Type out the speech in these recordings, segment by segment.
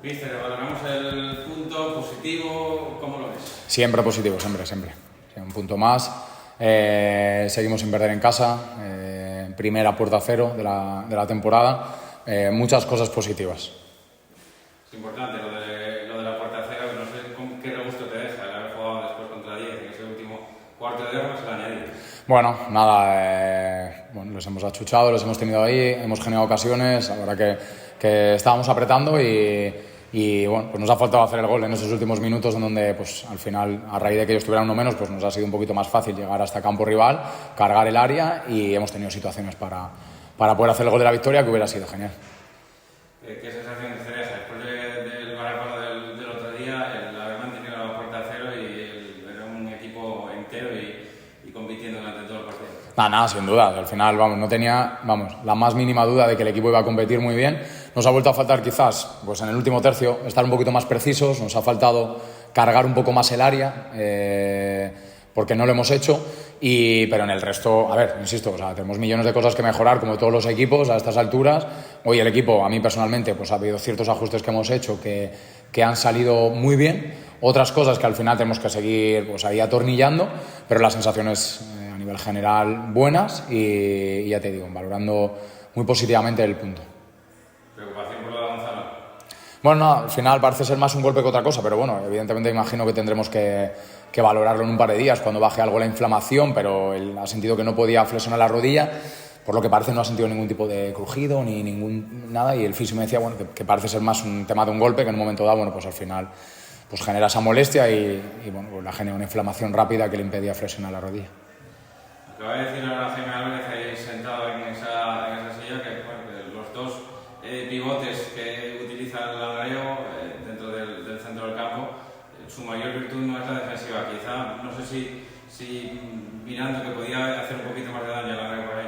Mister, valoramos el punto positivo, ¿cómo lo ves? Siempre positivo, siempre. Un punto más. Seguimos sin perder en casa. Primera puerta cero de la temporada. Muchas cosas positivas. Es importante lo de la puerta cero, no sé qué regusto te deja el haber jugado después contra 10 en ese último cuarto de hora, se lo añadí. Bueno, nada, los hemos achuchado, los hemos tenido ahí, hemos generado ocasiones, la verdad que estábamos apretando y bueno, pues nos ha faltado hacer el gol en esos últimos minutos en donde pues al final, a raíz de que ellos tuvieran uno menos, pues nos ha sido un poquito más fácil llegar hasta campo rival, cargar el área y hemos tenido situaciones para poder hacer el gol de la victoria, que hubiera sido genial. ¿Qué sensaciones te deja después del balapalo del otro día, el haber mantenido la puerta cero y el ver un equipo entero y compitiendo durante todo el partido? Nada, sin duda. Al final, no tenía, la más mínima duda de que el equipo iba a competir muy bien. Nos ha vuelto a faltar quizás, pues en el último tercio, estar un poquito más precisos. Nos ha faltado cargar un poco más el área, porque no lo hemos hecho. Pero en el resto, insisto, tenemos millones de cosas que mejorar, como todos los equipos a estas alturas. Hoy el equipo, a mí personalmente, pues ha habido ciertos ajustes que hemos hecho que han salido muy bien. Otras cosas que al final tenemos que seguir pues ahí atornillando, pero las sensaciones a nivel general buenas y ya te digo, valorando muy positivamente el punto. ¿Preocupación por lo de Gonzalo? Bueno, no, al final parece ser más un golpe que otra cosa, pero bueno, evidentemente imagino que tendremos que valorarlo en un par de días cuando baje algo la inflamación, pero él ha sentido que no podía flexionar la rodilla, por lo que parece no ha sentido ningún tipo de crujido ni nada, y el fisio me decía que parece ser más un tema de un golpe que en un momento dado, pues al final pues genera esa molestia y pues la genera una inflamación rápida que le impedía flexionar la rodilla. Acaba de decir ahora Jaime Álvarez ahí sentado en esa silla que los dos pivotes que utiliza el Langreo dentro del centro del campo, su mayor virtud no es la defensiva. Quizá, no sé si mirando que podía hacer un poquito más de daño al Langreo por ahí.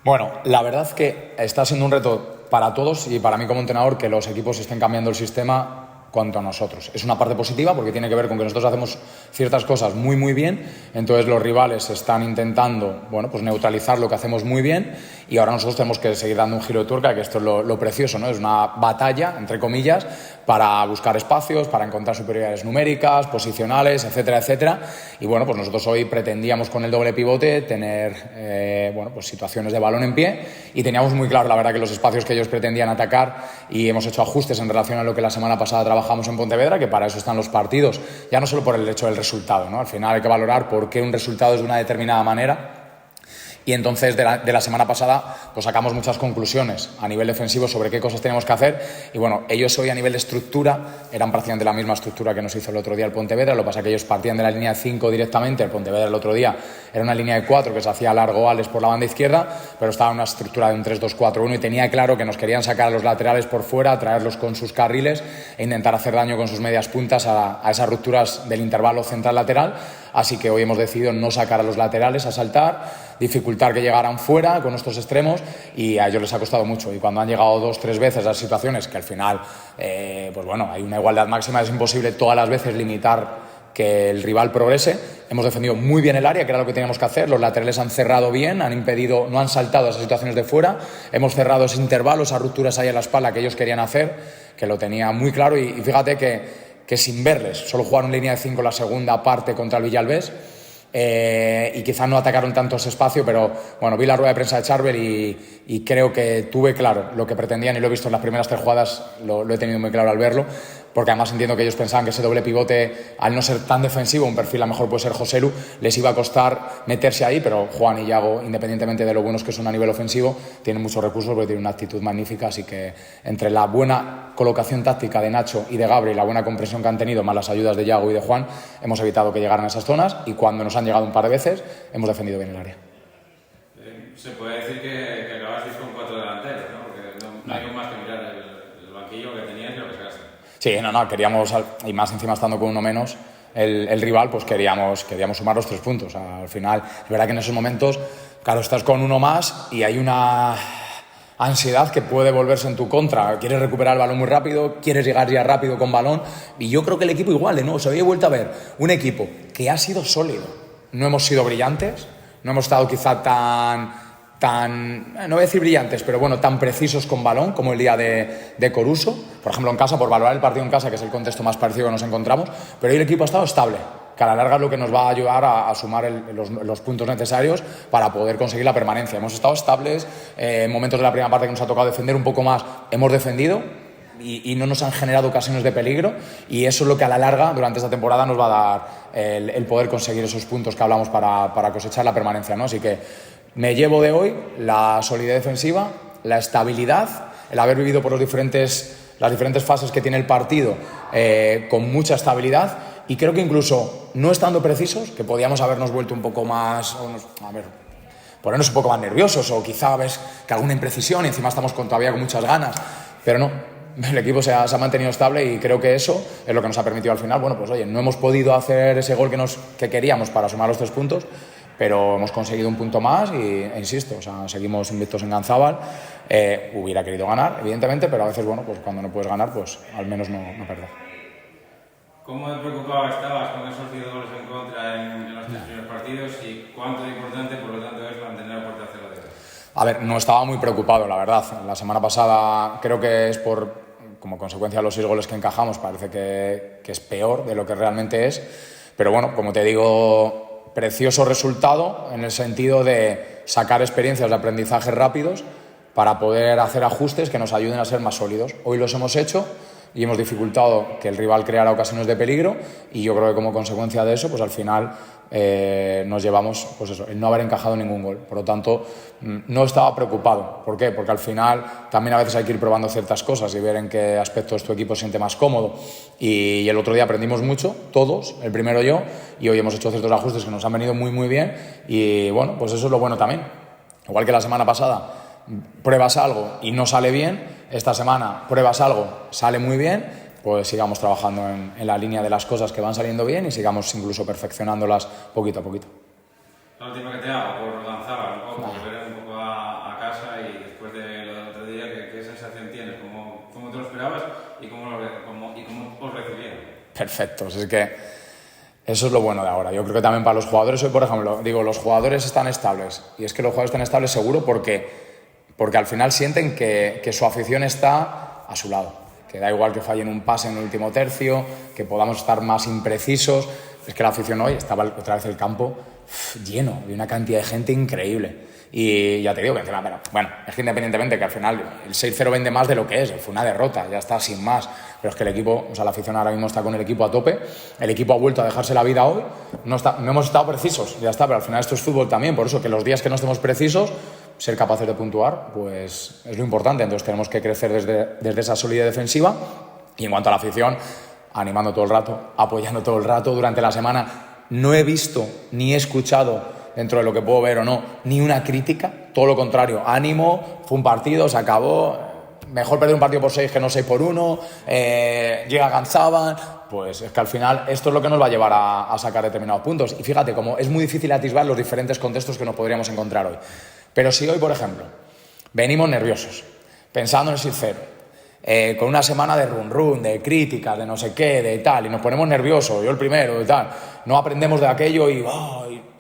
Bueno, la verdad es que está siendo un reto para todos y para mí como entrenador que los equipos estén cambiando el sistema cuanto a nosotros. Es una parte positiva porque tiene que ver con que nosotros hacemos ciertas cosas muy muy bien, entonces los rivales están intentando pues neutralizar lo que hacemos muy bien y ahora nosotros tenemos que seguir dando un giro de tuerca, que esto es lo precioso, ¿no? Es una batalla, entre comillas, para buscar espacios, para encontrar superioridades numéricas, posicionales, etcétera, etcétera. Y pues nosotros hoy pretendíamos con el doble pivote tener pues situaciones de balón en pie y teníamos muy claro, la verdad, que los espacios que ellos pretendían atacar y hemos hecho ajustes en relación a lo que la semana pasada trabajamos en Pontevedra, que para eso están los partidos, ya no solo por el hecho del resultado, ¿no? Al final hay que valorar por qué un resultado es de una determinada manera. Y entonces de la semana pasada pues sacamos muchas conclusiones a nivel defensivo sobre qué cosas tenemos que hacer y ellos hoy a nivel de estructura eran prácticamente la misma estructura que nos hizo el otro día el Pontevedra, lo que pasa es que ellos partían de la línea de 5 directamente, el Pontevedra el otro día era una línea de 4 que se hacía largo Ales por la banda izquierda, pero estaba en una estructura de un 3-2-4-1 y tenía claro que nos querían sacar a los laterales por fuera, traerlos con sus carriles e intentar hacer daño con sus medias puntas a esas rupturas del intervalo central-lateral, así que hoy hemos decidido no sacar a los laterales a saltar, dificultar que llegaran fuera con nuestros extremos y a ellos les ha costado mucho y cuando han llegado 2-3 veces a las situaciones que al final hay una igualdad máxima, es imposible todas las veces limitar que el rival progrese. Hemos defendido muy bien el área, que era lo que teníamos que hacer, los laterales han cerrado bien, no han saltado a esas situaciones de fuera, hemos cerrado ese intervalo, esas rupturas ahí en la espalda que ellos querían hacer, que lo tenía muy claro y fíjate que sin verles, solo jugaron línea de 5 la segunda parte contra el Villalbés, y quizás no atacaron tanto ese espacio, pero vi la rueda de prensa de Charbel y creo que tuve claro lo que pretendían y lo he visto en las primeras 3 jugadas, lo he tenido muy claro al verlo, porque además entiendo que ellos pensaban que ese doble pivote, al no ser tan defensivo, un perfil a lo mejor puede ser Joselu, les iba a costar meterse ahí, pero Juan y Yago, independientemente de lo buenos que son a nivel ofensivo, tienen muchos recursos porque tienen una actitud magnífica, así que entre la buena colocación táctica de Nacho y de Gabri y la buena comprensión que han tenido, más las ayudas de Yago y de Juan, hemos evitado que llegaran a esas zonas y cuando nos han llegado un par de veces, hemos defendido bien el área. Se puede decir que acabasteis con 4 delanteros, ¿no? Porque no hay más que mirar el banquillo que tenías y lo que se gasta. Sí, queríamos, y más encima estando con uno menos, el rival, pues queríamos sumar los 3 puntos. Al final, es verdad que en esos momentos, claro, estás con uno más y hay una ansiedad que puede volverse en tu contra. Quieres recuperar el balón muy rápido, quieres llegar ya rápido con balón, y yo creo que el equipo igual, ¿no? Se había vuelto a ver un equipo que ha sido sólido. No hemos sido brillantes, no hemos estado quizá tan, no voy a decir brillantes, pero bueno, tan precisos con balón como el día de Coruso, por ejemplo en casa, por valorar el partido en casa, que es el contexto más parecido que nos encontramos, pero hoy el equipo ha estado estable, que a la larga es lo que nos va a ayudar a sumar los puntos necesarios para poder conseguir la permanencia. Hemos estado estables, en momentos de la primera parte que nos ha tocado defender un poco más, hemos defendido y no nos han generado ocasiones de peligro, y eso es lo que a la larga durante esta temporada nos va a dar el poder conseguir esos puntos que hablamos para cosechar la permanencia, ¿no? Así que me llevo de hoy la solidez defensiva, la estabilidad, el haber vivido por las diferentes fases que tiene el partido con mucha estabilidad, y creo que incluso no estando precisos, que podíamos habernos vuelto un poco más, ponernos un poco más nerviosos, o quizá ves que alguna imprecisión y encima estamos todavía con muchas ganas, pero no, el equipo se ha mantenido estable, y creo que eso es lo que nos ha permitido al final, bueno, pues oye, no hemos podido hacer ese gol que queríamos para sumar los 3 puntos, pero hemos conseguido un punto más e insisto, o sea, seguimos invictos en Ganzábal. Hubiera querido ganar, evidentemente, pero a veces, bueno, pues cuando no puedes ganar, pues al menos no perder. ¿Cómo de preocupado estabas con esos 10 goles en contra en los 3 primeros partidos, y cuánto de importante, por lo tanto, es mantener la puerta a 0-0? A ver, no estaba muy preocupado, la verdad. La semana pasada creo que es como consecuencia de los 6 goles que encajamos, parece que es peor de lo que realmente es, pero bueno, como te digo, precioso resultado en el sentido de sacar experiencias de aprendizaje rápidos para poder hacer ajustes que nos ayuden a ser más sólidos. Hoy los hemos hecho y hemos dificultado que el rival creara ocasiones de peligro, y yo creo que como consecuencia de eso, pues al final nos llevamos, pues eso, el no haber encajado ningún gol. Por lo tanto, no estaba preocupado. ¿Por qué? Porque al final también a veces hay que ir probando ciertas cosas y ver en qué aspectos tu equipo se siente más cómodo. Y el otro día aprendimos mucho, todos, el primero yo, y hoy hemos hecho ciertos ajustes que nos han venido muy, muy bien. Y bueno, pues eso es lo bueno también. Igual que la semana pasada pruebas algo y no sale bien, esta semana pruebas algo, sale muy bien, pues sigamos trabajando en la línea de las cosas que van saliendo bien y sigamos incluso perfeccionándolas poquito a poquito. La última que te hago, por Ganzábal, volver un poco a casa, y después de lo del otro día, ¿qué sensación tienes? ¿Cómo te lo esperabas y cómo os recibieron? Perfecto, es que eso es lo bueno de ahora. Yo creo que también para los jugadores, hoy por ejemplo, digo, los jugadores están estables, y es que los jugadores están estables seguro porque al final sienten que su afición está a su lado, que da igual que fallen un pase en el último tercio, que podamos estar más imprecisos. Es que la afición hoy estaba otra vez el campo lleno de una cantidad de gente increíble. Y ya te digo que encima, bueno, es que independientemente que al final el 6-0 vende más de lo que es, fue una derrota, ya está, sin más. Pero es que el equipo, o sea, la afición ahora mismo está con el equipo a tope, el equipo ha vuelto a dejarse la vida hoy, no hemos estado precisos, ya está, pero al final esto es fútbol también, por eso que los días que no estemos precisos, ser capaces de puntuar, pues es lo importante. Entonces tenemos que crecer desde esa solidez defensiva. Y en cuanto a la afición, animando todo el rato, apoyando todo el rato durante la semana. No he visto ni he escuchado, dentro de lo que puedo ver o no, ni una crítica. Todo lo contrario, ánimo, fue un partido, se acabó. Mejor perder un partido por 6 que no 6 por 1. Llega Ganzábal. Pues es que al final esto es lo que nos va a llevar a sacar determinados puntos. Y fíjate, como es muy difícil atisbar los diferentes contextos que nos podríamos encontrar hoy. Pero si hoy, por ejemplo, venimos nerviosos, pensando en el 6-0, con una semana de run, de críticas, de no sé qué, de tal, y nos ponemos nerviosos, yo el primero, de tal, no aprendemos de aquello y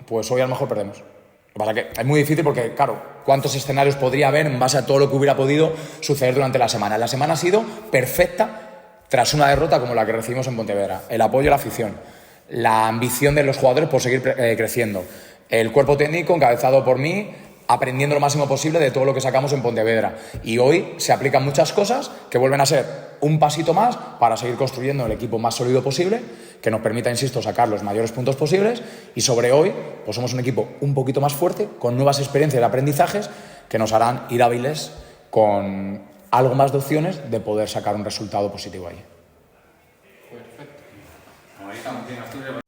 pues hoy a lo mejor perdemos. Lo que pasa es que es muy difícil porque, claro, ¿cuántos escenarios podría haber en base a todo lo que hubiera podido suceder durante la semana? La semana ha sido perfecta tras una derrota como la que recibimos en Pontevedra. El apoyo a la afición, la ambición de los jugadores por seguir creciendo, el cuerpo técnico encabezado por mí, aprendiendo lo máximo posible de todo lo que sacamos en Pontevedra. Y hoy se aplican muchas cosas que vuelven a ser un pasito más para seguir construyendo el equipo más sólido posible, que nos permita, insisto, sacar los mayores puntos posibles. Y sobre hoy, pues somos un equipo un poquito más fuerte, con nuevas experiencias y aprendizajes que nos harán ir hábiles con algo más de opciones de poder sacar un resultado positivo ahí. Perfecto. Ahorita